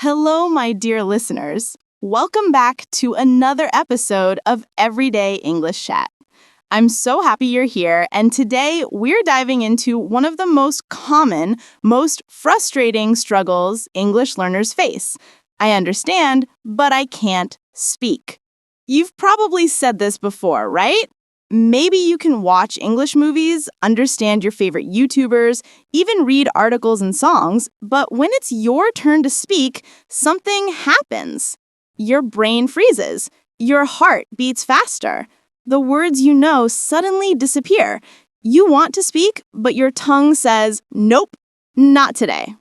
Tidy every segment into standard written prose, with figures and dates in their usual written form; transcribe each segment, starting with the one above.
Hello, my dear listeners. Welcome back to another episode of Everyday English Chat. I'm so happy you're here, and today we're diving into one of the most common, most frustrating struggles English learners face. I understand, but I can't speak. You've probably said this before, right? Maybe you can watch English movies, understand your favorite YouTubers, even read articles and songs, but when it's your turn to speak, something happens. Your brain freezes. Your heart beats faster. The words you know suddenly disappear. You want to speak, but your tongue says, nope, not today.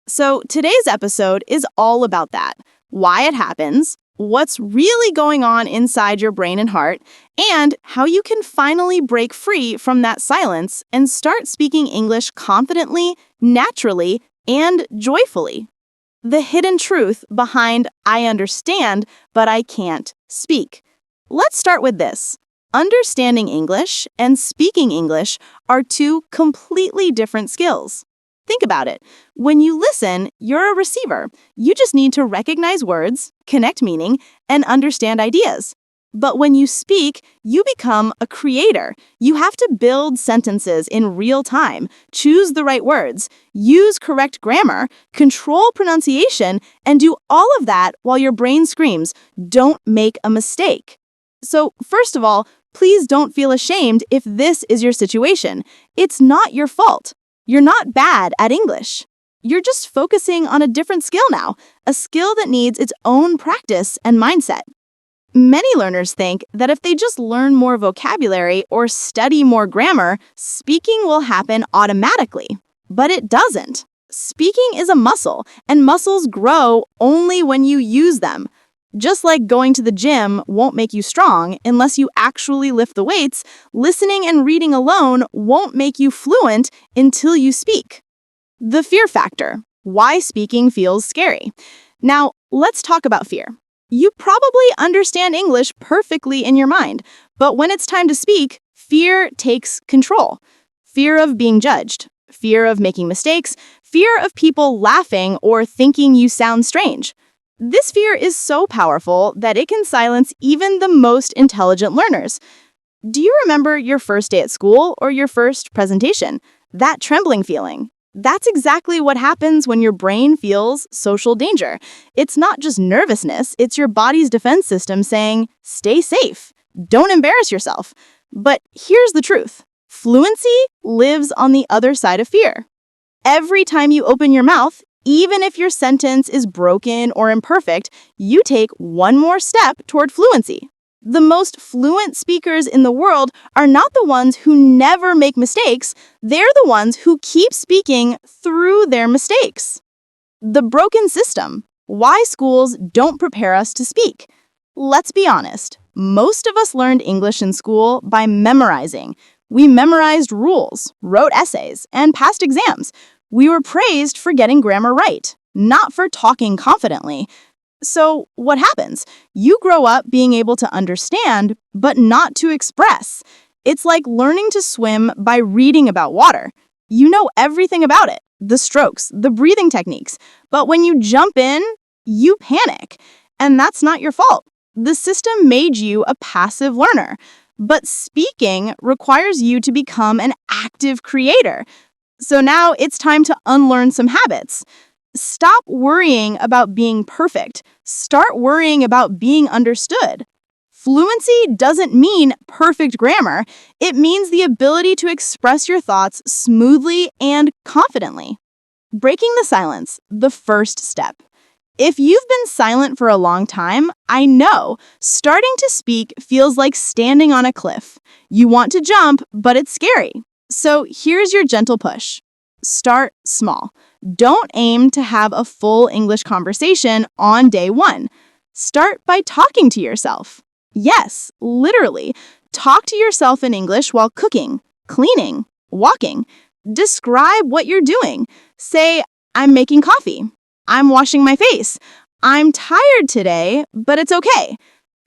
So today's episode is all about that. Why it happens, what's really going on inside your brain and heart, and how you can finally break free from that silence and start speaking English confidently, naturally, and joyfully. The hidden truth behind I understand, but I can't speak. Let's start with this. Understanding English and speaking English are two completely different skills. Think about it. When you listen, you're a receiver. You just need to recognize words, connect meaning, and understand ideas. But when you speak, you become a creator. You have to build sentences in real time, choose the right words, use correct grammar, control pronunciation, and do all of that while your brain screams, "Don't make a mistake." So, first of all, please don't feel ashamed if this is your situation. It's not your fault. You're not bad at English. You're just focusing on a different skill now, a skill that needs its own practice and mindset. Many learners think that if they just learn more vocabulary or study more grammar, speaking will happen automatically. But it doesn't. Speaking is a muscle, and muscles grow only when you use them. Just like going to the gym won't make you strong unless you actually lift the weights, listening and reading alone won't make you fluent until you speak. The fear factor. Why speaking feels scary. Now, let's talk about fear. You probably understand English perfectly in your mind, but when it's time to speak, fear takes control. Fear of being judged, fear of making mistakes, fear of people laughing or thinking you sound strange. This fear is so powerful that it can silence even the most intelligent learners. Do you remember your first day at school or your first presentation? That trembling feeling. That's exactly what happens when your brain feels social danger. It's not just nervousness, it's your body's defense system saying, stay safe, don't embarrass yourself. But here's the truth. Fluency lives on the other side of fear. Every time you open your mouth, even if your sentence is broken or imperfect, you take one more step toward fluency. The most fluent speakers in the world are not the ones who never make mistakes, they're the ones who keep speaking through their mistakes. The broken system. Why schools don't prepare us to speak. Let's be honest, most of us learned English in school by memorizing. We memorized rules, wrote essays, and passed exams. We were praised for getting grammar right, not for talking confidently. So what happens? You grow up being able to understand, but not to express. It's like learning to swim by reading about water. You know everything about it, the strokes, the breathing techniques. But when you jump in, you panic. And that's not your fault. The system made you a passive learner. But speaking requires you to become an active creator. So now it's time to unlearn some habits. Stop worrying about being perfect. Start worrying about being understood. Fluency doesn't mean perfect grammar. It means the ability to express your thoughts smoothly and confidently. Breaking the silence, the first step. If you've been silent for a long time, I know starting to speak feels like standing on a cliff. You want to jump, but it's scary. So here's your gentle push. Start small. Don't aim to have a full English conversation on day one. Start by talking to yourself. Yes, literally. Talk to yourself in English while cooking, cleaning, walking. Describe what you're doing. Say, I'm making coffee. I'm washing my face. I'm tired today, but it's okay.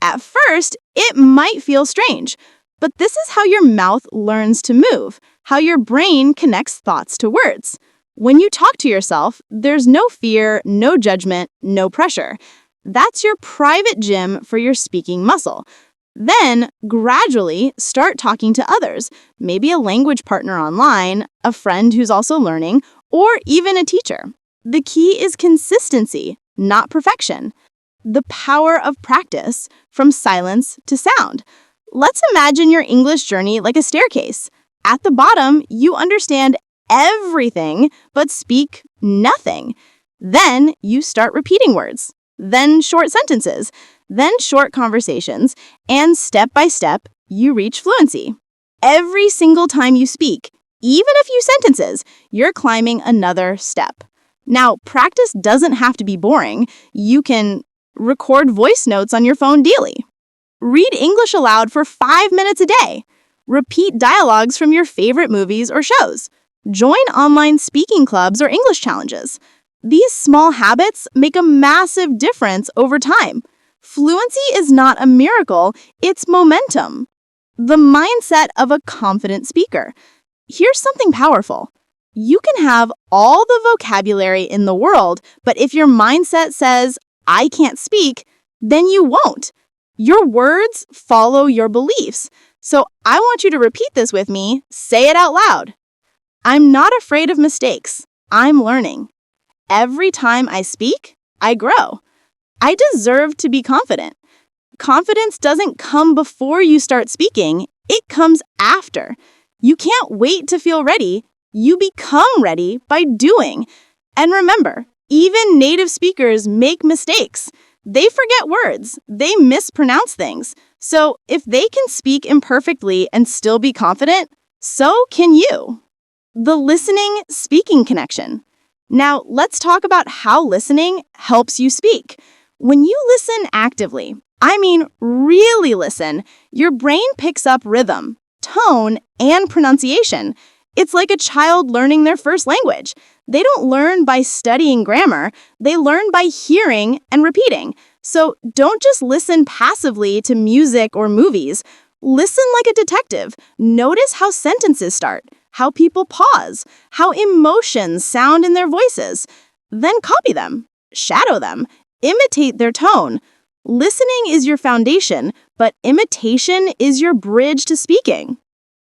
At first, it might feel strange, but this is how your mouth learns to move, how your brain connects thoughts to words. When you talk to yourself, there's no fear, no judgment, no pressure. That's your private gym for your speaking muscle. Then, gradually, start talking to others, maybe a language partner online, a friend who's also learning, or even a teacher. The key is consistency, not perfection. The power of practice, from silence to sound. Let's imagine your English journey like a staircase. At the bottom, you understand everything but speak nothing. Then you start repeating words, then short sentences, then short conversations, and step by step, you reach fluency. Every single time you speak, even a few sentences, you're climbing another step. Now, practice doesn't have to be boring. You can record voice notes on your phone daily. Read English aloud for 5 minutes a day. Repeat dialogues from your favorite movies or shows. Join online speaking clubs or English challenges. These small habits make a massive difference over time. Fluency is not a miracle, it's momentum. The mindset of a confident speaker. Here's something powerful. You can have all the vocabulary in the world, but if your mindset says, I can't speak, then you won't. Your words follow your beliefs. So I want you to repeat this with me. Say it out loud. I'm not afraid of mistakes. I'm learning. Every time I speak, I grow. I deserve to be confident. Confidence doesn't come before you start speaking. It comes after. You can't wait to feel ready. You become ready by doing. And remember, even native speakers make mistakes. They forget words. They mispronounce things. So if they can speak imperfectly and still be confident, so can you. The listening-speaking connection. Now, let's talk about how listening helps you speak. When you listen actively, I mean really listen, your brain picks up rhythm, tone, and pronunciation. It's like a child learning their first language. They don't learn by studying grammar, they learn by hearing and repeating. So don't just listen passively to music or movies. Listen like a detective. Notice how sentences start, how people pause, how emotions sound in their voices. Then copy them, shadow them, imitate their tone. Listening is your foundation, but imitation is your bridge to speaking.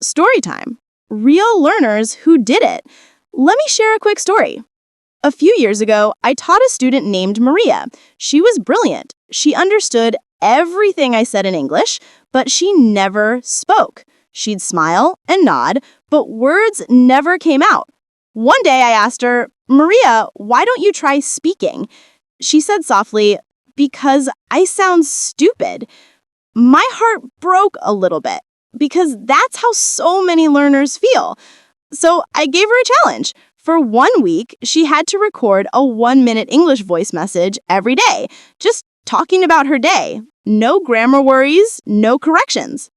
Story time. Real learners who did it. Let me share a quick story. A few years ago, I taught a student named Maria. She was brilliant. She understood everything I said in English, but she never spoke. She'd smile and nod, but words never came out. One day I asked her, Maria, why don't you try speaking? She said softly, because I sound stupid. My heart broke a little bit, because that's how so many learners feel. So I gave her a challenge. For 1 week, she had to record a 1-minute English voice message every day, just talking about her day. No grammar worries, no corrections.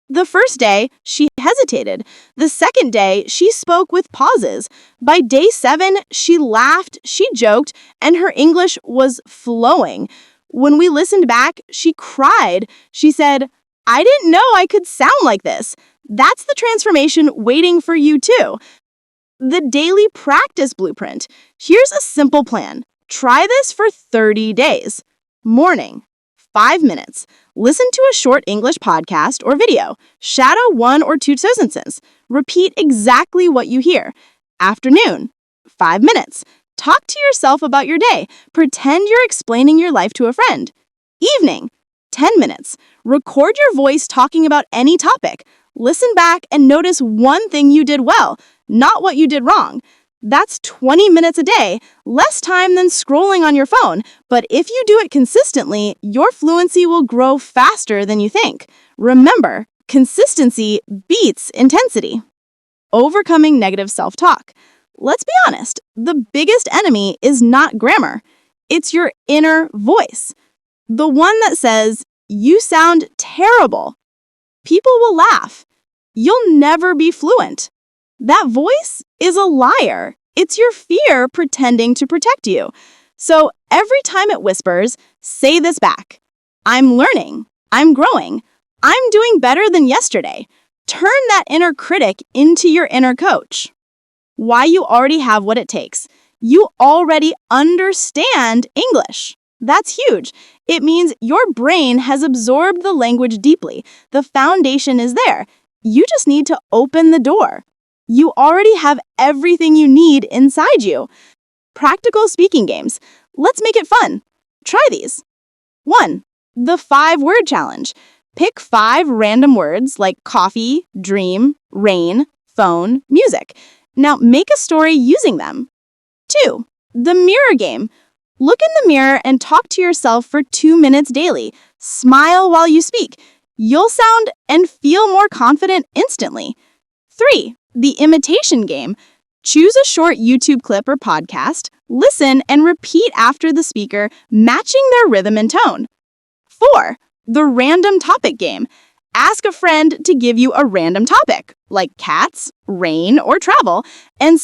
The first day, she hesitated. The second day, she spoke with pauses. By day 7, she laughed, she joked, and her English was flowing. When we listened back, she cried. She said, I didn't know I could sound like this. That's the transformation waiting for you too. The daily practice blueprint. Here's a simple plan. Try this for 30 days. Morning, 5 minutes. Listen to a short English podcast or video. Shadow 1 or 2 sentences. Repeat exactly what you hear. Afternoon, 5 minutes. Talk to yourself about your day. Pretend you're explaining your life to a friend. Evening, 10 minutes. Record your voice talking about any topic. Listen back and notice one thing you did well, not what you did wrong. That's 20 minutes a day, less time than scrolling on your phone. But if you do it consistently, your fluency will grow faster than you think. Remember, consistency beats intensity. Overcoming negative self-talk. Let's be honest, the biggest enemy is not grammar. It's your inner voice. The one that says, you sound terrible. People will laugh. You'll never be fluent. That voice is a liar. It's your fear pretending to protect you. So every time it whispers, say this back. I'm learning. I'm growing. I'm doing better than yesterday. Turn that inner critic into your inner coach. Why you already have what it takes. You already understand English. That's huge. It means your brain has absorbed the language deeply. The foundation is there. You just need to open the door. You already have everything you need inside you. Practical speaking games. Let's make it fun. Try these. 1. The 5-word challenge. Pick 5 random words like coffee, dream, rain, phone, music. Now make a story using them. 2. The mirror game. Look in the mirror and talk to yourself for 2 minutes daily. Smile while you speak. You'll sound and feel more confident instantly. 3. The imitation game. Choose a short YouTube clip or podcast, listen, and repeat after the speaker, matching their rhythm and tone. 4. The random topic game. Ask a friend to give you a random topic, like cats, rain, or travel, and